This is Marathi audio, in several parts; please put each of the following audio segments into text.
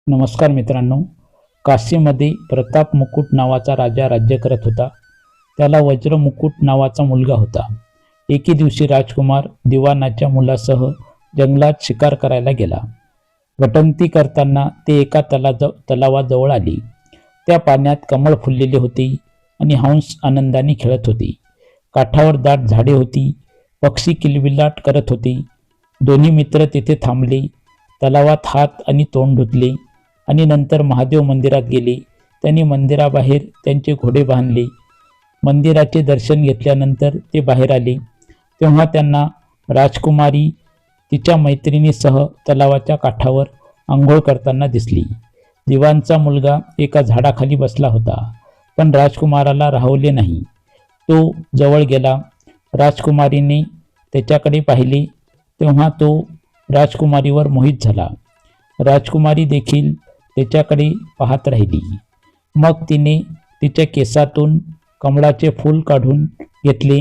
नमस्कार मित्रांनो. काशीमध्ये प्रताप मुकुट नावाचा राजा राज्य करत होता. त्याला वज्र मुकुट नावाचा मुलगा होता. एके दिवशी राजकुमार दिवानाच्या मुलासह जंगलात शिकार करायला गेला. भटंती करताना ते एका तलावाजवळ आले. त्या पाण्यात कमळ फुललेले होते आणि हंस आनंदाने खेळत होते. काठावर दाट झाडे होती. पक्षी किलबिलाट करत होते. दोन्ही मित्र तेथे थांबले. तलावात हात आणि तोंड धुतले आणि नंतर महादेव मंदिरात गेले. त्यांनी मंदिराबाहेर त्यांचे घोडे बांधले. मंदिराचे दर्शन घेतल्यानंतर ते बाहेर आले तेव्हा त्यांना राजकुमारी तिच्या मैत्रिणीसह तलावाच्या काठावर आंघोळ करताना दिसली. दिवाणचा मुलगा एका झाडाखाली बसला होता, पण राजकुमाराला राहवले नाही. तो जवळ गेला. राजकुमारीने त्याच्याकडे पाहिले तेव्हा तो राजकुमारीवर मोहित झाला. राजकुमारी देखील त्याच्याकडे पाहत राहिली. मग तिने तिच्या केसातून कमळाचे फूल काढून घेतले.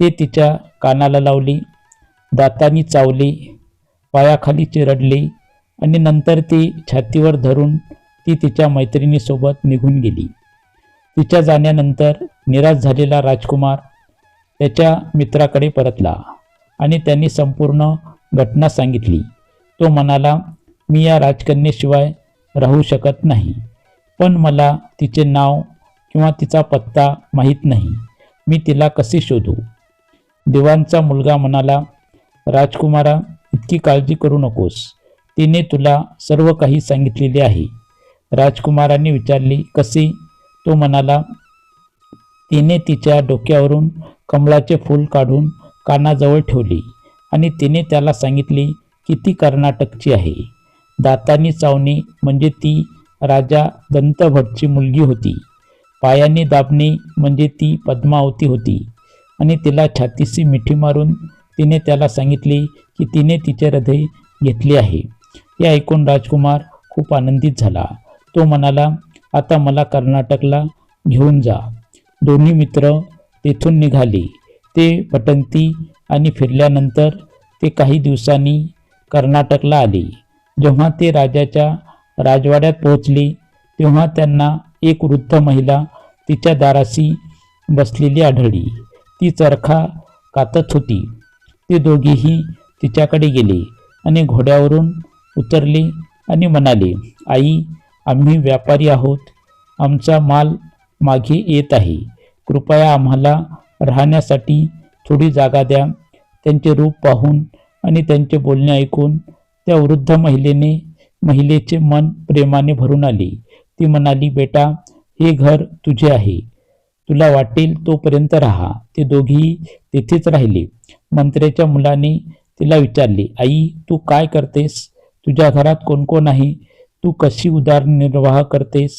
ते तिच्या कानाला लावले, दातांनी चावले, पायाखाली चिरडले आणि नंतर ते छातीवर धरून ती तिच्या मैत्रिणीसोबत निघून गेली. तिच्या जाण्यानंतर निराश झालेला राजकुमार त्याच्या मित्राकडे परतला आणि त्यांनी संपूर्ण घटना सांगितली. तो म्हणाला, मी या राजकन्येशिवाय राहू शकत नाही, पण मला तिचे नाव किंवा तिचा पत्ता माहीत नाही. मी तिला कसे शोधू? दिवाणचा मुलगा म्हणाला, राजकुमारा, इतकी काळजी करू नकोस. तिने तुला सर्व काही सांगितलेले आहे. राजकुमाराने विचारले, कसे? तो म्हणाला, तिने तिच्या डोक्यावरून कमळाचे फूल काढून कानाजवळ ठेवले आणि तिने त्याला सांगितले की ती कर्नाटकची आहे. दातांनी चावणे म्हणजे ती राजा दंतभटची मुलगी होती. पायाने दाबणे म्हणजे ती पद्मावती होती आणि तिला छातीशी मिठी मारून तिने त्याला सांगितले की तिने तिचे हृदय घेतले आहे. हे ऐकून राजकुमार खूप आनंदित झाला. तो म्हणाला, आता मला कर्नाटकला घेऊन जा. दोन्ही मित्र तेथून निघाले. ते भटंती आणि फिरल्यानंतर ते काही दिवसांनी कर्नाटकला आले. जेव्हा ते राजाच्या राजवाड्यात पोहोचले तेव्हा त्यांना एक वृद्ध महिला तिच्या दाराशी बसलेली आढळली. ती चरखा कातत होती. ते दोघेही तिच्याकडे गेले आणि घोड्यावरून उतरले आणि म्हणाले, आई, आम्ही व्यापारी आहोत. आमचा माल मागे येत आहे. कृपया आम्हाला राहण्यासाठी थोडी जागा द्या. त्यांचे रूप पाहून आणि त्यांचे बोलणे ऐकून त्या वृद्ध महिलेचे मन प्रेमाने भरून आले. ती म्हणाली, बेटा, हे घर तुझे आहे. तुला वाटेल तोपर्यंत राहा. ते दोघेही तेथेच राहिले. मंत्र्याच्या मुलाने तिला विचारले, आई, तू काय करतेस? तुझ्या घरात कोण कोण आहे? तू कशी उदरनिर्वाह करतेस?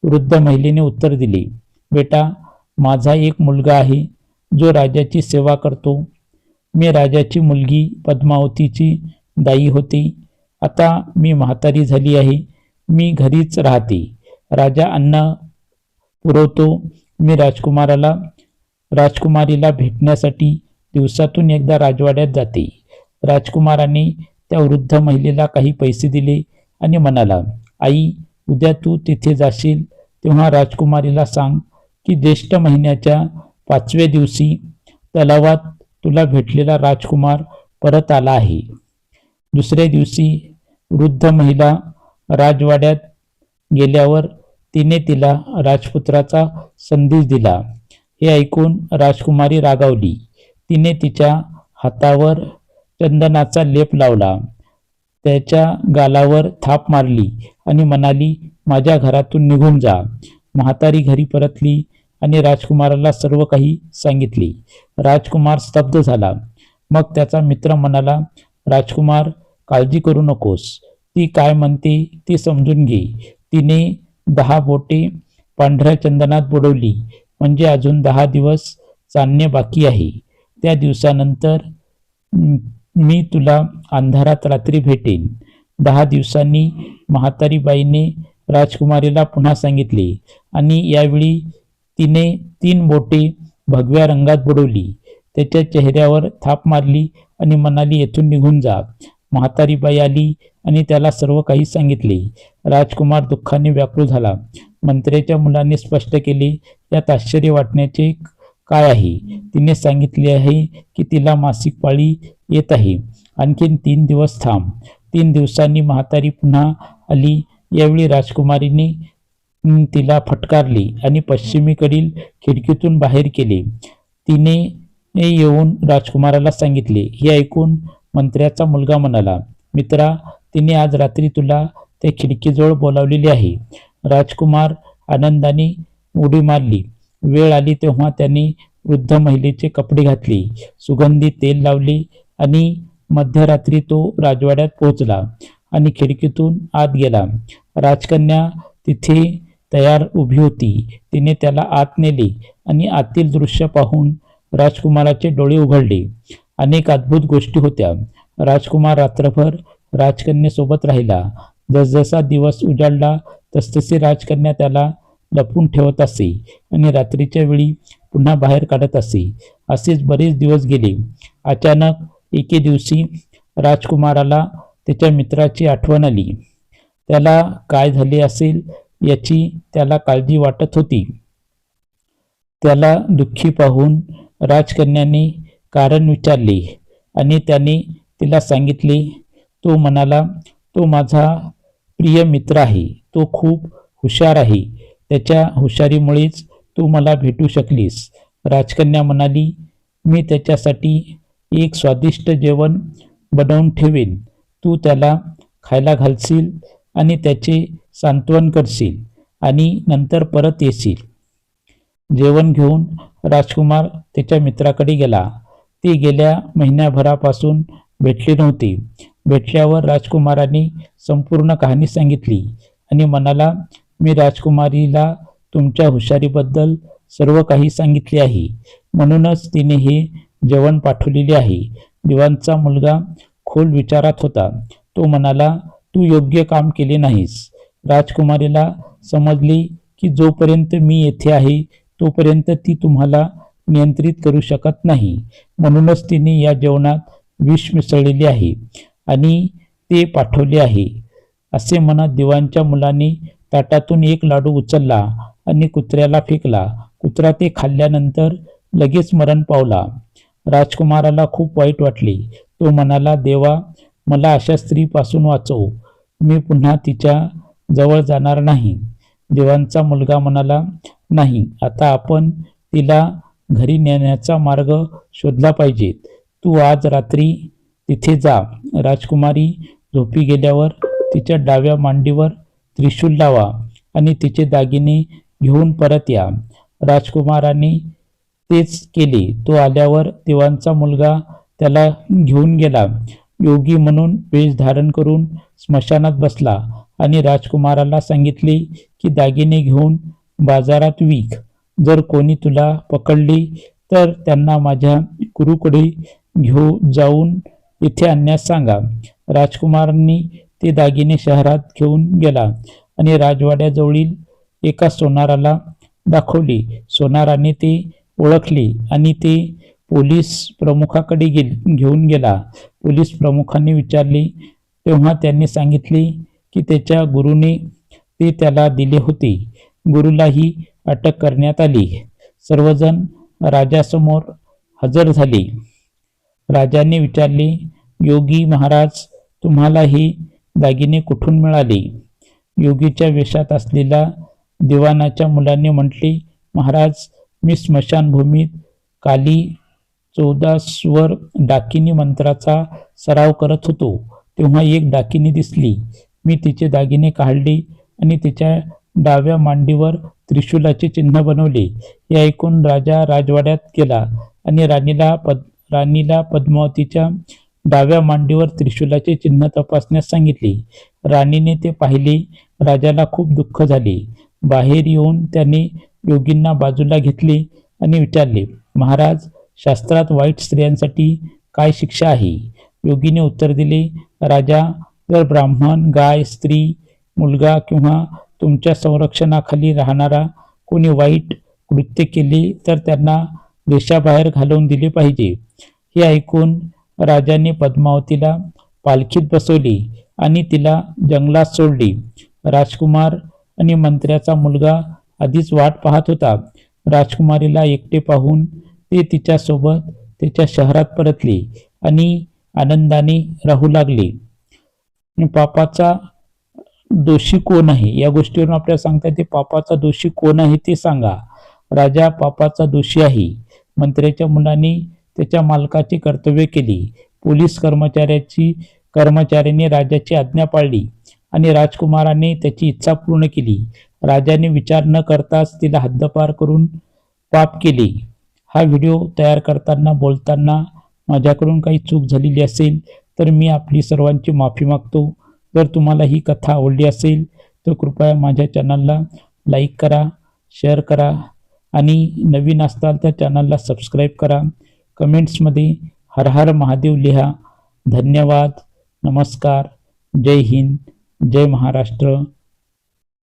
वृद्ध महिलेने उत्तर दिले, बेटा, माझा एक मुलगा आहे जो राजाची सेवा करतो. मी राजाची मुलगी पद्मावतीची दाई होते. आता मी म्हातारी झाली आहे. मी घरीच राहते. राजा अन्न पुरवतो. मी राजकुमारीला भेटण्यासाठी दिवसातून एकदा राजवाड्यात जाते. राजकुमाराने त्या वृद्ध महिलेला काही पैसे दिले आणि म्हणाला, आई, उद्या तू तिथे जाशील तेव्हा राजकुमारीला सांग की ज्येष्ठ महिन्याच्या 5व्या दिवशी तलावात तुला भेटलेला राजकुमार परत आला आहे. दुसऱ्या दिवशी वृद्ध महिला राजवाड्यात गेल्यावर तिने तिला राजपुत्राचा संदेश दिला. हे ऐकून राजकुमारी रागावली. तिने तिच्या हातावर चंदनाचा लेप लावला, त्याच्या गालावर थाप मारली आणि म्हणाली, माझ्या घरातून निघून जा. म्हातारी घरी परतली आणि राजकुमाराला सर्व काही सांगितले. राजकुमार स्तब्ध झाला. मग त्याचा मित्र म्हणाला, राजकुमार, काळजी करू नकोस. ती काय म्हणते ती समजून घे. तिने 10 बोटे पांढऱ्या चंदनात बुडवली, म्हणजे अजून 10 दिवस चालणे बाकी आहे. त्या दिवसानंतर मी तुला अंधारात रात्री भेटेन. 10 दिवसांनी म्हातारी बाईने राजकुमारीला पुन्हा सांगितले आणि यावेळी तिने 3 बोटे भगव्या रंगात बुडवली. त्याच्या चेहऱ्यावर थाप मारली आणि म्हणाली, येथून निघून जा. म्हातारी बाई आली आणि त्याला सर्व काही सांगितले. राजकुमार दुःखाने व्याकुळ झाला. मंत्र्याच्या मुलाने स्पष्ट केले, यात आश्चर्य वाटण्याचे काय आहे? तिने सांगितले आहे की तिला मासिक पाळी येत आहे. आणखीन 3 दिवस थांब. 3 दिवसांनी म्हातारी पुन्हा आली. यावेळी राजकुमारीने तिला फटकारली आणि पश्चिमेकडील खिडकीतून बाहेर केले. तिने येऊन राजकुमाराला सांगितले. हे ऐकून मंत्र्याचा मुलगा म्हणाला, मित्रा, तिने आज रात्री तुला त्या खिडकीजवळ बोलावलेले आहे. राजकुमार आनंदाने उडी मारली. वेळ आली तेव्हा त्याने वृद्ध महिलेचे कपडे घातले, सुगंधी तेल लावले आणि मध्यरात्री तो राजवाड्यात पोहोचला आणि खिडकीतून आत गेला. राजकन्या तिथे तयार उभी होती. तिने त्याला आत नेले आणि आतील दृश्य पाहून राजकुमाराचे डोळे उघडले. अनेक अद्भुत गोष्टी होत्या. राजकुमार रात्रभर राजकन्येसोबत राहिला. जसजसा दिवस उजाडला तसतसे राजकन्या त्याला लपून ठेवत असे आणि रात्रीच्या वेळी पुन्हा बाहेर काढत असे. असेच बरेच दिवस गेले. अचानक एके दिवशी राजकुमाराला त्याच्या मित्राची आठवण आली. त्याला काय झाले असेल याची त्याला काळजी वाटत होती. त्याला दुःखी पाहून राजकन्याने कारण विचारले आणि त्याने तिला सांगितले. तो म्हणाला, तो माझा प्रिय मित्र आहे. तो खूप हुशार आहे. त्याच्या हुशारीमुळेच तू मला भेटू शकलीस. राजकन्या म्हणाली, मी त्याच्यासाठी एक स्वादिष्ट जेवण बनवून ठेवेन. तू त्याला खायला घालशील आणि त्याचे सांत्वन करशील आणि नंतर परत येशील. जेवण घेऊन राजकुमार त्याच्या मित्राकडे गेला. ते गेल्या महिन्याभरापासून भेटले नव्हते. भेटल्यावर राजकुमाराने संपूर्ण कहाणी सांगितली आणि म्हणाला, मी राजकुमारीला तुमच्या हुशारीबद्दल सर्व काही सांगितले आहे. म्हणूनच तिने हे जेवण पाठवलेले आहे. दिवाणचा मुलगा खोल विचारात होता. तो म्हणाला, तू योग्य काम केले नाहीस. राजकुमारीला समजले की जोपर्यंत मी येथे आहे तोपर्यंत ती तुम्हाला नियंत्रित करू शकत नाही. म्हणूनच तिने या जेवणात विष मिसळलेले आहे आणि ते पाठवले आहे. असे म्हणत दिवाणच्या मुलाने ताटातून एक लाडू उचलला आणि कुत्र्याला फेकला. कुत्रा ते खाल्ल्यानंतर लगेच मरण पावला. राजकुमाराला खूप वाईट वाटले. तो म्हणाला, देवा, मला अशा स्त्रीपासून वाचव. मी पुन्हा तिच्या जवळ जाणार नाही. दिवाणचा मुलगा म्हणाला, नाही, आता आपण तिला घरी नेण्याचा मार्ग शोधला पाहिजे. तू आज रात्री तिथे जा. राजकुमारी झोपी गेल्यावर तिच्या डाव्या मांडीवर त्रिशूल लावा आणि तिचे दागिने घेऊन परत या. राजकुमाराने तेच केले. तो आल्यावर दिवाणचा मुलगा त्याला घेऊन गेला. योगी म्हणून वेश धारण करून स्मशानात बसला आणि राजकुमाराला सांगितले की दागिने घेऊन बाजारात विक. जर कोणी तुला पकडले तर त्यांना माझ्या गुरुकडे जाऊन इथे आणण्यास सांगा. राजकुमारांनी ते दागिने शहरात घेऊन गेला आणि राजवाड्याजवळील एका सोनाराला दाखवले. सोनाराने ते ओळखले आणि ते पोलीस प्रमुखाकडे घेऊन गेला. पोलीस प्रमुखाने विचारले तेव्हा त्यांनी सांगितले की त्याच्या गुरुने ते त्याला दिले होते. गुरुलाही अटक करण्यात आली. सर्वजण राजासमोर हजर झाले. राजाने विचारले, योगी महाराज, तुम्हाला हे दागिने कुठून मिळाले? योगीच्या वेशात असलेल्या दिवाणाच्या मुलाने म्हटले, महाराज, मी स्मशानभूमीत काली 14वर डाकिनी मंत्राचा सराव करत होतो तेव्हा एक डाकिनी दिसली. मी तिचे दागिने काढले आणि तिच्या डाव्या मांडीवर त्रिशूलाचे चिन्ह बनवले. हे ऐकून राजा राजवाड्यात गेला आणि राणीला पद्मावतीच्या डाव्या मांडीवर त्रिशूलाचे चिन्ह तपासण्यास सांगितले. राणीने ते पाहिले. राजाला खूप दुःख झाले. बाहेर येऊन त्याने योगींना बाजूला घेतले आणि विचारले, महाराज, शास्त्रात वाईट स्त्रियांसाठी काय शिक्षा आहे? योगीने उत्तर दिले, राजा, जर ब्राह्मण, गाय, स्त्री, मुलगा किंवा तुमच्या संरक्षणाखाली राहणारा कोणी वाईट कृत्य केले तर त्यांना देशाबाहेर घालवून दिले पाहिजे. हे ऐकून राजाने पद्मावतीला पालखीत बसवली आणि तिला जंगलात सोडली. राजकुमार आणि मंत्र्याचा मुलगा आधीच वाट पाहत होता. राजकुमारीला एकटे पाहून ते तिच्यासोबत त्याच्या शहरात परतले आणि आनंदाने राहू लागले. पापाचा दोषी कोण आहे या गोष्टीवरून आपल्याला सांगता येते, पापाचा दोषी कोण आहे ते सांगा. राजा पापाचा दोषी आहे. मंत्र्याच्या मुलाने त्याच्या मालकाची कर्तव्य केली. पोलीस कर्मचाऱ्याने राजाची आज्ञा पाळली आणि राजकुमाराने त्याची इच्छा पूर्ण केली. राजाने विचार न करताच तिला हद्दपार करून पाप केले. हा व्हिडिओ तयार करताना बोलताना माझ्याकडून काही चूक झालेली असेल तर मी आपली सर्वांची माफी मागतो. जर तुम्हाला ही कथा आवडली असेल तर कृपया माझ्या चॅनलला लाईक करा, शेअर करा आणि नवीन असताल तर चॅनलला सबस्क्राईब करा. कमेंट्समध्ये हर हर महादेव लिहा. धन्यवाद. नमस्कार. जय हिंद. जय महाराष्ट्र.